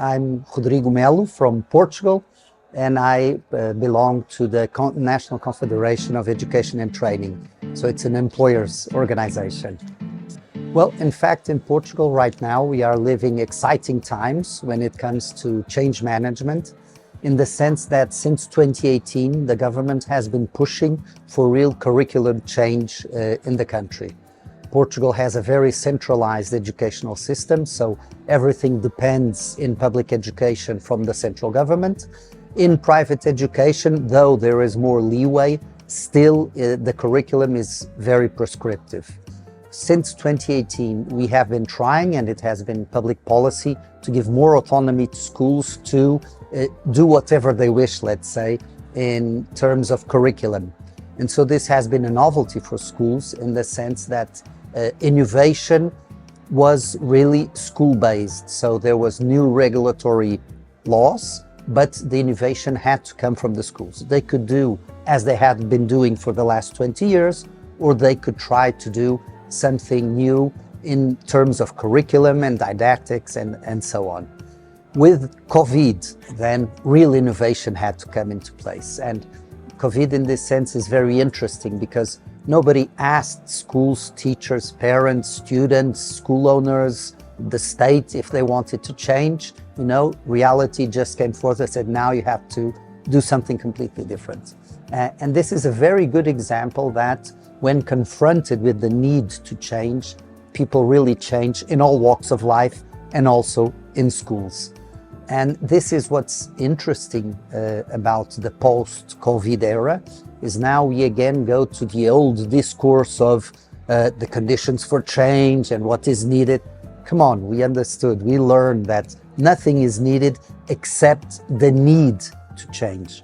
I'm Rodrigo Melo from Portugal, and I belong to the National Confederation of Education and Training. So it's an employers organization. Well, in fact, in Portugal right now, we are living exciting times when it comes to change management, in the sense that since 2018, the government has been pushing for real curriculum change in the country. Portugal has a very centralized educational system, so everything depends in public education from the central government. In private education, though there is more leeway, still the curriculum is very prescriptive. Since 2018, we have been trying, and it has been public policy, to give more autonomy to schools to do whatever they wish, let's say, in terms of curriculum. And so this has been a novelty for schools in the sense that innovation was really school-based. So there was new regulatory laws, but the innovation had to come from the schools. They could do as they had been doing for the last 20 years, or they could try to do something new in terms of curriculum and didactics and so on. With COVID, then real innovation had to come into place. And COVID in this sense is very interesting because nobody asked schools, teachers, parents, students, school owners, the state if they wanted to change. You know, reality just came forth and said, now you have to do something completely different. And this is a very good example that when confronted with the need to change, people really change in all walks of life and also in schools. And this is what's interesting about the post-COVID era, is now we again go to the old discourse of the conditions for change and what is needed. Come on, we understood, we learned that nothing is needed except the need to change.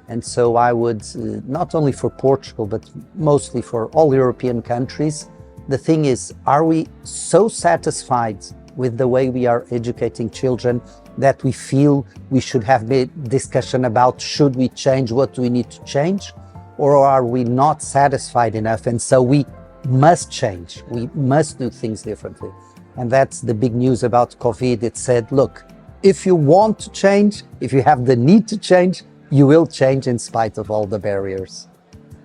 And so I would, not only for Portugal, but mostly for all European countries, the thing is, are we so satisfied with the way we are educating children that we feel we should have a discussion about should we change, what do we need to change? Or are we not satisfied enough and so we must change, we must do things differently? And that's the big news about COVID. It said, look, if you want to change, if you have the need to change, you will change in spite of all the barriers.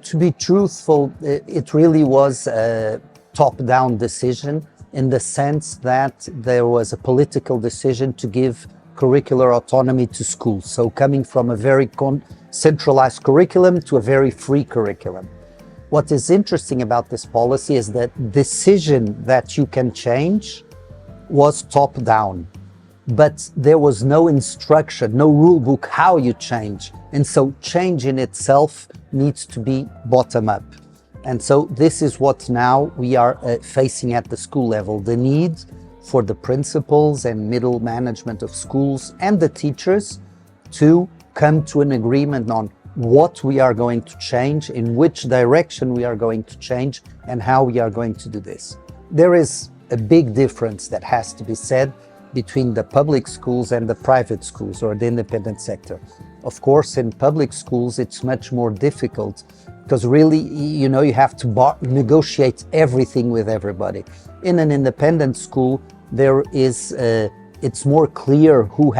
To be truthful, it really was a top-down decision in the sense that there was a political decision to give curricular autonomy to schools. So coming from a very centralized curriculum to a very free curriculum. What is interesting about this policy is that decision that you can change was top-down. But there was no instruction, no rule book how you change. And so change in itself needs to be bottom-up. And so this is what now we are facing at the school level, the need for the principals and middle management of schools and the teachers to come to an agreement on what we are going to change, in which direction we are going to change, and how we are going to do this. There is a big difference that has to be said between the public schools and the private schools or the independent sector. Of course, in public schools, it's much more difficult because really, you know, you have to negotiate everything with everybody. In an independent school, there is, it's more clear who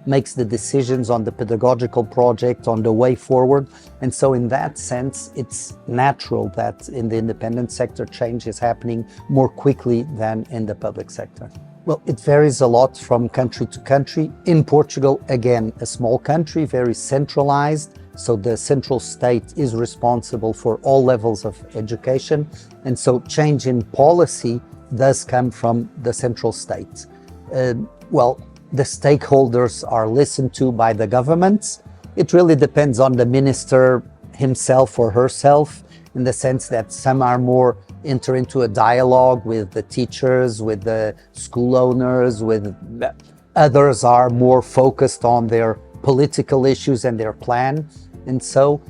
makes the decisions on the pedagogical project, on the way forward. And so in that sense, it's natural that in the independent sector, change is happening more quickly than in the public sector. Well, it varies a lot from country to country. In Portugal, again, a small country, very centralized. So the central state is responsible for all levels of education. And so change in policy does come from the central state. Well, the stakeholders are listened to by the governments. It really depends on the minister himself or herself, in the sense that some are more enter into a dialogue with the teachers, with the school owners, with others are more focused on their political issues and their plan. And so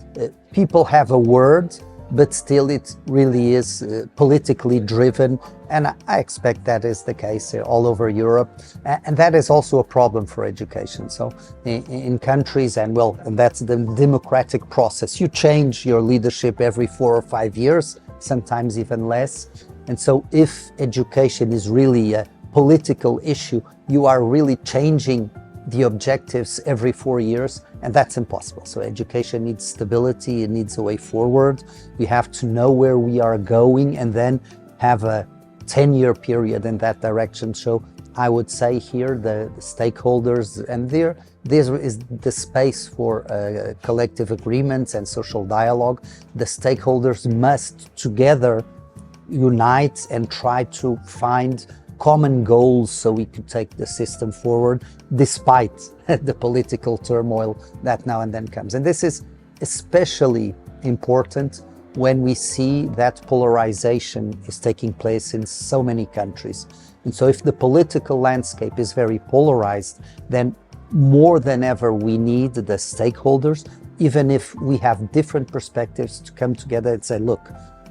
people have a word, but still it really is politically driven. And I expect that is the case all over Europe. And that is also a problem for education. So in countries, and that's the democratic process. You change your leadership every 4 or 5 years, sometimes even less. And so if education is really a political issue, you are really changing the objectives every 4 years, and that's impossible. So education needs stability, it needs a way forward. We have to know where we are going and then have a 10-year period in that direction. So I would say here the stakeholders, and there is the space for collective agreements and social dialogue. The stakeholders must together unite and try to find common goals so we could take the system forward despite the political turmoil that now and then comes. And this is especially important when we see that polarization is taking place in so many countries. And so if the political landscape is very polarized, then more than ever we need the stakeholders, even if we have different perspectives, to come together and say, look,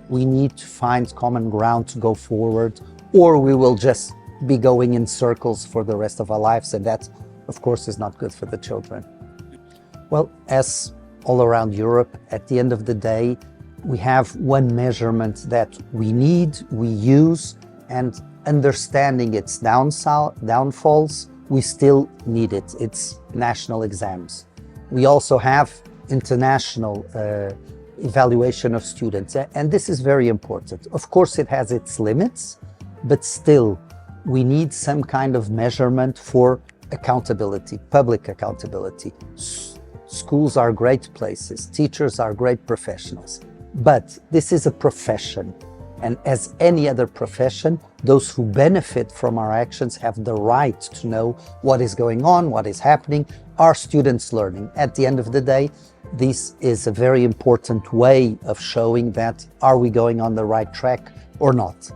we need to find common ground to go forward, or we will just be going in circles for the rest of our lives, and that, of course, is not good for the children. Well, as all around Europe, at the end of the day, we have one measurement that we need, we use, and understanding its downfalls, we still need it. It's national exams. We also have international evaluation of students, and this is very important. Of course, it has its limits, but still, we need some kind of measurement for accountability, public accountability. Schools are great places, teachers are great professionals, but this is a profession. And as any other profession, those who benefit from our actions have the right to know what is going on, what is happening. Are students learning? At the end of the day, this is a very important way of showing that are we going on the right track or not.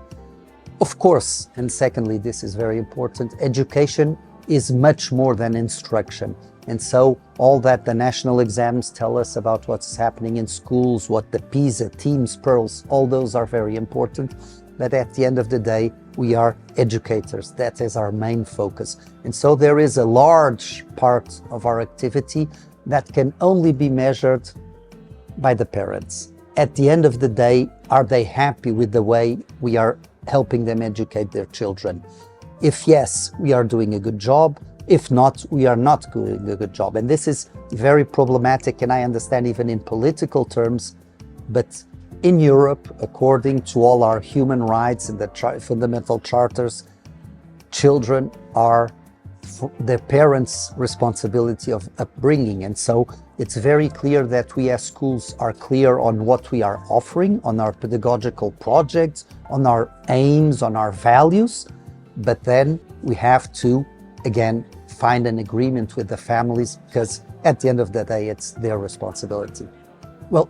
Of course, and secondly, this is very important, education is much more than instruction. And so all that the national exams tell us about what's happening in schools, what the PISA, TEAMS, PEARLS, all those are very important. But at the end of the day, we are educators. That is our main focus. And so there is a large part of our activity that can only be measured by the parents. At the end of the day, are they happy with the way we are helping them educate their children? If yes, we are doing a good job. If not, we are not doing a good job. And this is very problematic, and I understand even in political terms, but in Europe, according to all our human rights and the fundamental charters, children are their parents' responsibility of upbringing. And so it's very clear that we as schools are clear on what we are offering, on our pedagogical projects, on our aims, on our values. But then we have to, again, find an agreement with the families, because at the end of the day, it's their responsibility. Well,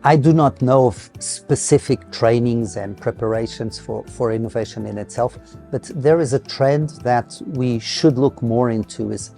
I do not know of specific trainings and preparations for innovation in itself, but there is a trend that we should look more into. Is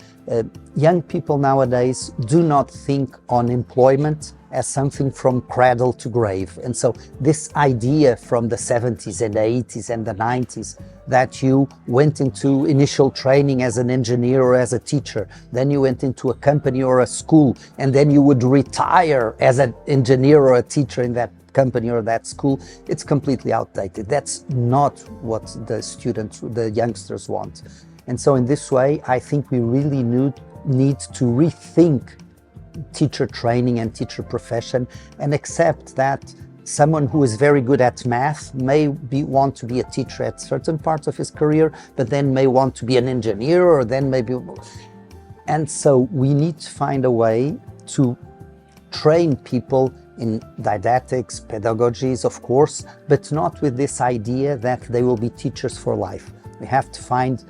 young people nowadays do not think on employment as something from cradle to grave. And so this idea from the 70s and the 80s and the 90s that you went into initial training as an engineer or as a teacher, then you went into a company or a school, and then you would retire as an engineer or a teacher in that company or that school, it's completely outdated. That's not what the students, the youngsters want. And so in this way, I think we really need to rethink teacher training and teacher profession, and accept that someone who is very good at math may want to be a teacher at certain parts of his career, but then may want to be an engineer, or then maybe. And so we need to find a way to train people in didactics, pedagogies, of course, but not with this idea that they will be teachers for life. We have to find,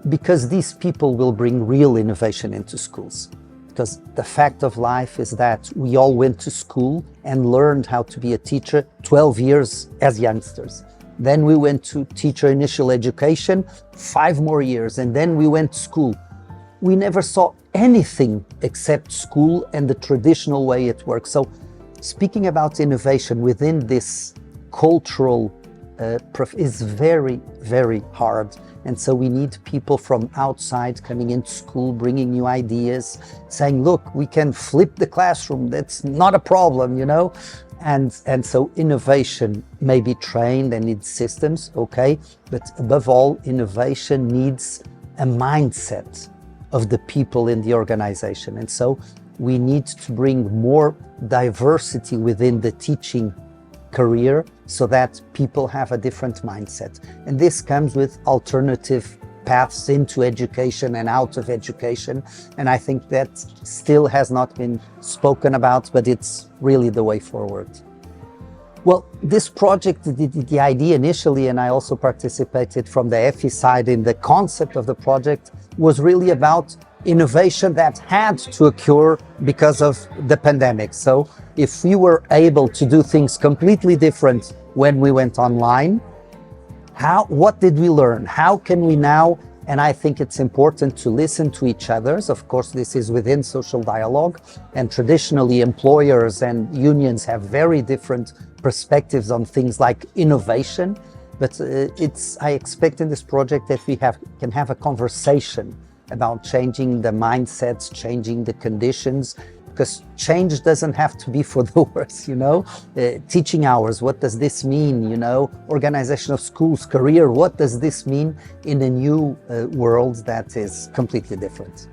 because these people will bring real innovation into schools. Because the fact of life is that we all went to school and learned how to be a teacher 12 years as youngsters. Then we went to teacher initial education 5 more years, and then we went to school. We never saw anything except school and the traditional way it works. So speaking about innovation within this cultural is very, very hard. And so we need people from outside coming into school, bringing new ideas, saying, look, we can flip the classroom. That's not a problem, you know? And so innovation may be trained and needs systems, okay? But above all, innovation needs a mindset of the people in the organization. And so we need to bring more diversity within the teaching career so that people have a different mindset. And this comes with alternative paths into education and out of education. And I think that still has not been spoken about, but it's really the way forward. Well, this project, the idea initially, and I also participated from the EFEE side in the concept of the project, was really about innovation that had to occur because of the pandemic. So if we were able to do things completely different when we went online, what did we learn? How can we now? And I think it's important to listen to each other. Of course, this is within social dialogue, and traditionally employers and unions have very different perspectives on things like innovation. But I expect in this project that we can have a conversation about changing the mindsets, changing the conditions, because change doesn't have to be for the worse, teaching hours, what does this mean, organization of schools, career, what does this mean in a new world that is completely different?